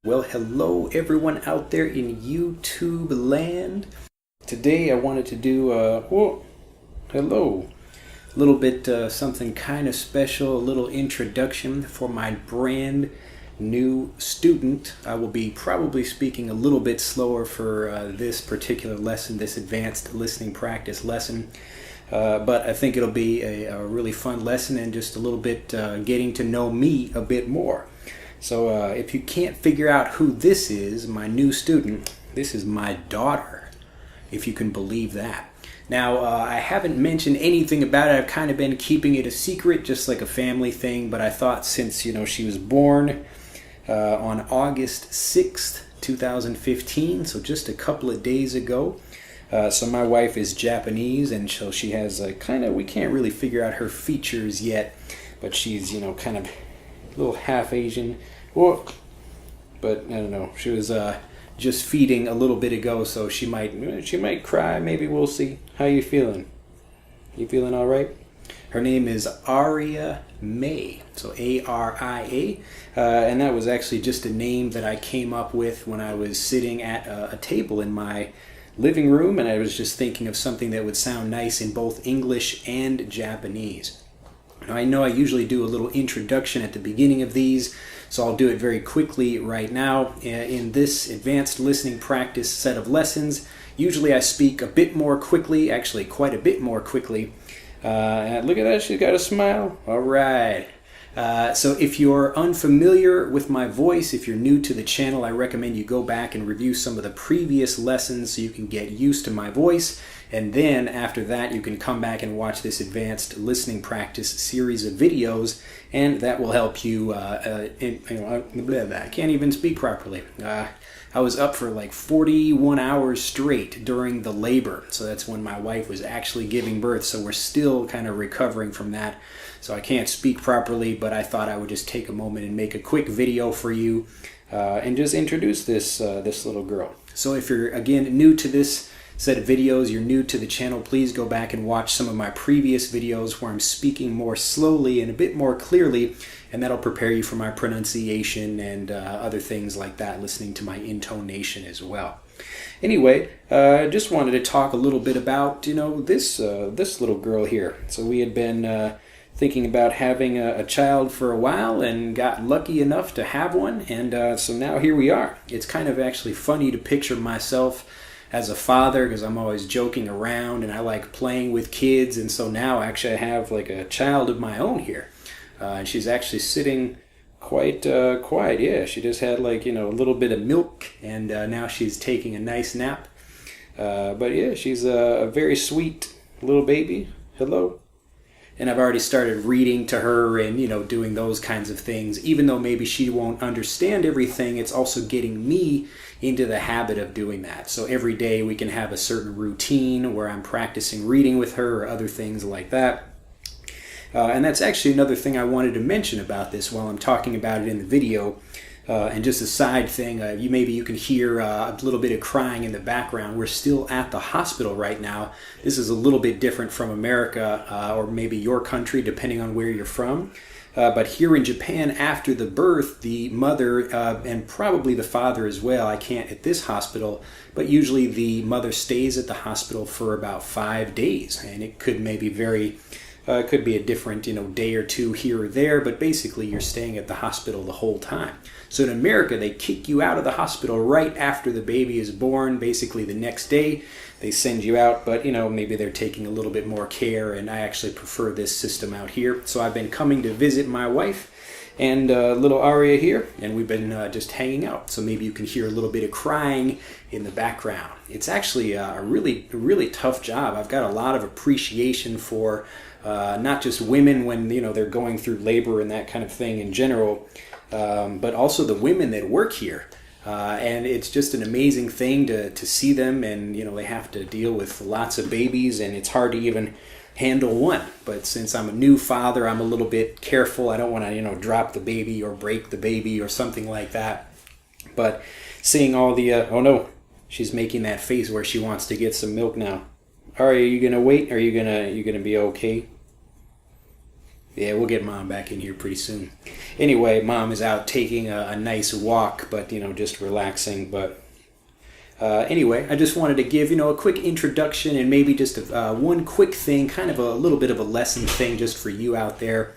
Well, hello everyone out there in YouTube land. Today I wanted to do hello, a little bit something kind of special, a little introduction for my brand new student. I will be probably speaking a little bit slower for this particular lesson, this advanced listening practice lesson. But I think it'll be a really fun lesson and just a little bit getting to know me a bit more. So if you can't figure out who this is, my new student, this is my daughter, if you can believe that. Now, I haven't mentioned anything about it. I've kind of been keeping it a secret, just like a family thing, but I thought since, she was born on August 6th, 2015, so just a couple of days ago. So my wife is Japanese, and so she has we can't really figure out her features yet, but she's, kind of a little half Asian. Whoa. But I don't know. She was just feeding a little bit ago, so she might cry. Maybe we'll see. How you feeling? You feeling all right? Her name is Aria May, so A-R-I-A, and that was actually just a name that I came up with when I was sitting at a table in my living room, and I was just thinking of something that would sound nice in both English and Japanese. Now, I know I usually do a little introduction at the beginning of these, so I'll do it very quickly right now. In this advanced listening practice set of lessons, usually I speak a bit more quickly, actually quite a bit more quickly. Look at that, she's got a smile. All right. So if you're unfamiliar with my voice, if you're new to the channel, I recommend you go back and review some of the previous lessons so you can get used to my voice. And then after that, you can come back and watch this advanced listening practice series of videos, and that will help you. I can't even speak properly. I was up for like 41 hours straight during the labor. So that's when my wife was actually giving birth. So we're still kind of recovering from that. So I can't speak properly, but I thought I would just take a moment and make a quick video for you and just introduce this little girl. So if you're, again, new to this set of videos, you're new to the channel, please go back and watch some of my previous videos where I'm speaking more slowly and a bit more clearly, and that'll prepare you for my pronunciation and other things like that, listening to my intonation as well. Anyway, I just wanted to talk a little bit about, this little girl here. So we had been thinking about having a child for a while and got lucky enough to have one, and so now here we are. It's kind of actually funny to picture myself as a father, because I'm always joking around and I like playing with kids, and so now actually I have like a child of my own here. And she's actually sitting quite quiet. Yeah, she just had a little bit of milk, and now she's taking a nice nap. But yeah, she's a very sweet little baby. Hello. And I've already started reading to her and, doing those kinds of things. Even though maybe she won't understand everything, it's also getting me into the habit of doing that. So every day we can have a certain routine where I'm practicing reading with her or other things like that. And that's actually another thing I wanted to mention about this while I'm talking about it in the video. And just a side thing, maybe you can hear a little bit of crying in the background. We're still at the hospital right now. This is a little bit different from America or maybe your country, depending on where you're from. But here in Japan, after the birth, the mother and probably the father as well, I can't at this hospital, but usually the mother stays at the hospital for about 5 days. And it could maybe vary. It could be a different, day or two here or there, but basically you're staying at the hospital the whole time. So in America, they kick you out of the hospital right after the baby is born. Basically the next day, they send you out, but maybe they're taking a little bit more care, and I actually prefer this system out here. So I've been coming to visit my wife and little Aria here, and we've been just hanging out. So maybe you can hear a little bit of crying in the background. It's actually a really tough job. I've got a lot of appreciation for not just women when they're going through labor and that kind of thing in general, but also the women that work here. And it's just an amazing thing to see them, and they have to deal with lots of babies, and it's hard to even handle one. But since I'm a new father, I'm a little bit careful. I don't want to drop the baby or break the baby or something like that. But seeing all the oh no, she's making that face where she wants to get some milk now. Are you gonna wait? Are you gonna be okay? Yeah, we'll get Mom back in here pretty soon. Anyway, Mom is out taking a nice walk, but, just relaxing. But anyway, I just wanted to give, a quick introduction and maybe just one quick thing, kind of a little bit of a lesson thing just for you out there.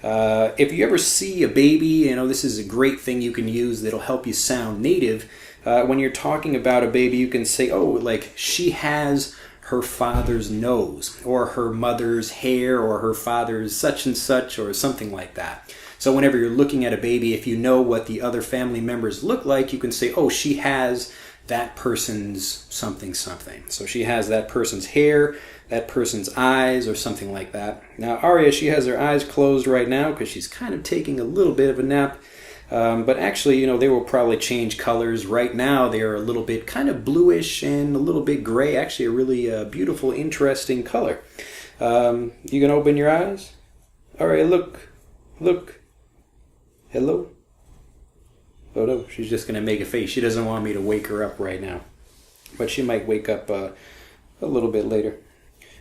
If you ever see a baby, this is a great thing you can use that'll help you sound native. When you're talking about a baby, you can say, oh, like she has her father's nose, or her mother's hair, or her father's such and such, or something like that. So whenever you're looking at a baby, if you know what the other family members look like, you can say, oh, she has that person's something something. So she has that person's hair, that person's eyes, or something like that. Now Aria, she has her eyes closed right now because she's kind of taking a little bit of a nap. But actually, they will probably change colors. Right now, they are a little bit kind of bluish and a little bit gray. Actually, a really beautiful, interesting color. You can open your eyes. All right, look. Hello? Oh, no, she's just going to make a face. She doesn't want me to wake her up right now. But she might wake up a little bit later.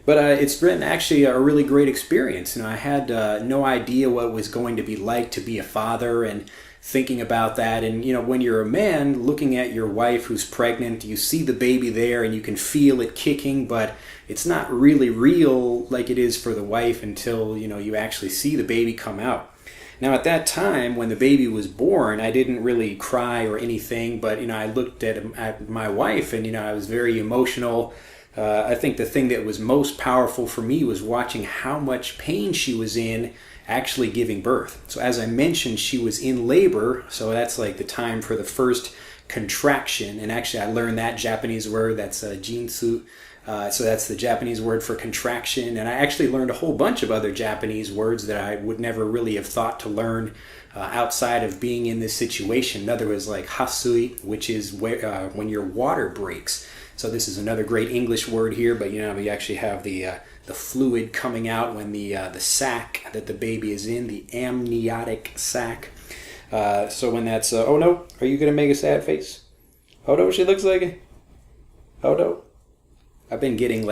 But it's been actually a really great experience. I had no idea what it was going to be like to be a father, and thinking about that. And when you're a man looking at your wife who's pregnant, you see the baby there and you can feel it kicking, but it's not really real like it is for the wife until you actually see the baby come out. Now at that time when the baby was born, I didn't really cry or anything, but I looked at my wife and I was very emotional. I think the thing that was most powerful for me was watching how much pain she was in actually giving birth. So as I mentioned, she was in labor, so that's like the time for the first contraction. And actually I learned that Japanese word, that's jinsu. So that's the Japanese word for contraction. And I actually learned a whole bunch of other Japanese words that I would never really have thought to learn outside of being in this situation. Another was like hasui, which is when your water breaks. So this is another great English word here, but we actually have the fluid coming out when the sac that the baby is in, the amniotic sac. So when that's, oh no, are you going to make a sad face? Oh no, she looks like it. Oh no. I've been getting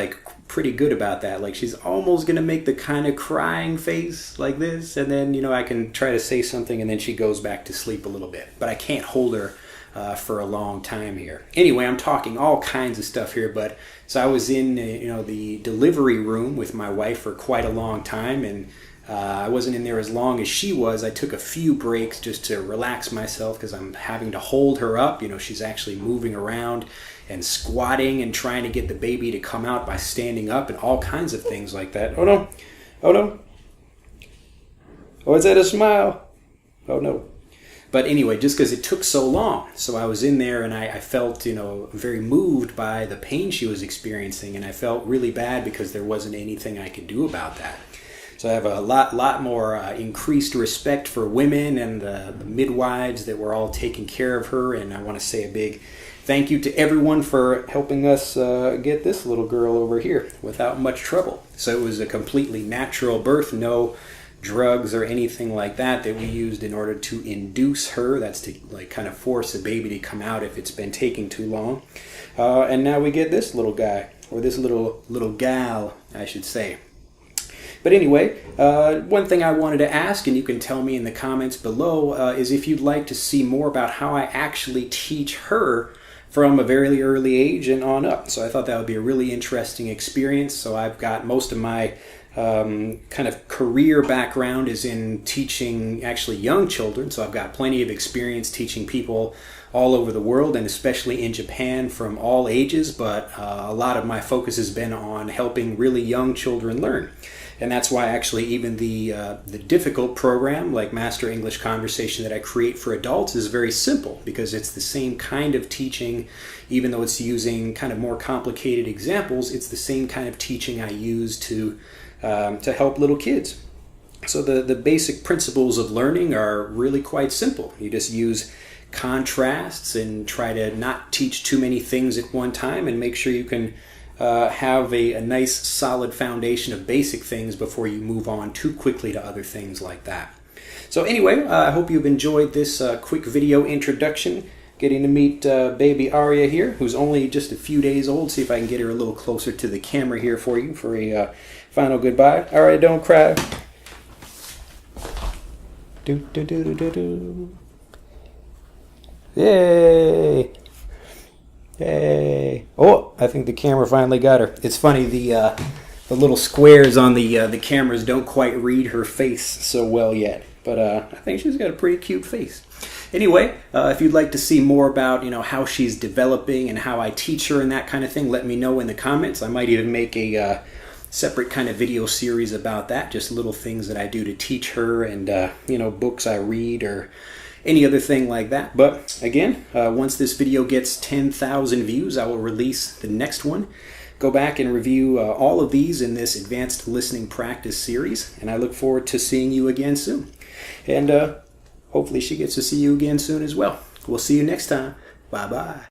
pretty good about that. Like she's almost going to make the kind of crying face like this. And then, I can try to say something and then she goes back to sleep a little bit. But I can't hold her for a long time here. Anyway, I'm talking all kinds of stuff here, but so I was in the delivery room with my wife for quite a long time, and I wasn't in there as long as she was. I took a few breaks just to relax myself because I'm having to hold her up. She's actually moving around and squatting and trying to get the baby to come out by standing up and all kinds of things like that. Oh no, oh no. Oh, is that a smile? Oh no. But anyway, just because it took so long. So I was in there and I felt, very moved by the pain she was experiencing. And I felt really bad because there wasn't anything I could do about that. So I have a lot more increased respect for women and the midwives that were all taking care of her. And I want to say a big thank you to everyone for helping us get this little girl over here without much trouble. So it was a completely natural birth, no drugs or anything like that we used in order to induce her. That's to kind of force a baby to come out if it's been taking too long. And now we get this little guy, or this little gal, I should say. But anyway, one thing I wanted to ask, and you can tell me in the comments below, is if you'd like to see more about how I actually teach her from a very early age and on up. So I thought that would be a really interesting experience. So I've got most of my kind of career background is in teaching actually young children. So I've got plenty of experience teaching people all over the world, and especially in Japan from all ages. But a lot of my focus has been on helping really young children learn. And that's why actually even the difficult program like Master English Conversation that I create for adults is very simple, because it's the same kind of teaching. Even though it's using kind of more complicated examples, it's the same kind of teaching I use to help little kids. So the basic principles of learning are really quite simple. You just use contrasts and try to not teach too many things at one time, and make sure you can have a nice solid foundation of basic things before you move on too quickly to other things like that. So anyway, I hope you've enjoyed this quick video introduction, getting to meet baby Aria here, who's only just a few days old. See if I can get her a little closer to the camera here for you for a final goodbye. All right, don't cry. Do do do do do do. Yay! Yay! Oh, I think the camera finally got her. It's funny, the little squares on the cameras don't quite read her face so well yet, but I think she's got a pretty cute face. Anyway, if you'd like to see more about how she's developing and how I teach her and that kind of thing, let me know in the comments. I might even make a separate kind of video series about that, just little things that I do to teach her and books I read or any other thing like that. But again, once this video gets 10,000 views, I will release the next one. Go back and review all of these in this advanced listening practice series, and I look forward to seeing you again soon. And hopefully she gets to see you again soon as well. We'll see you next time. Bye-bye.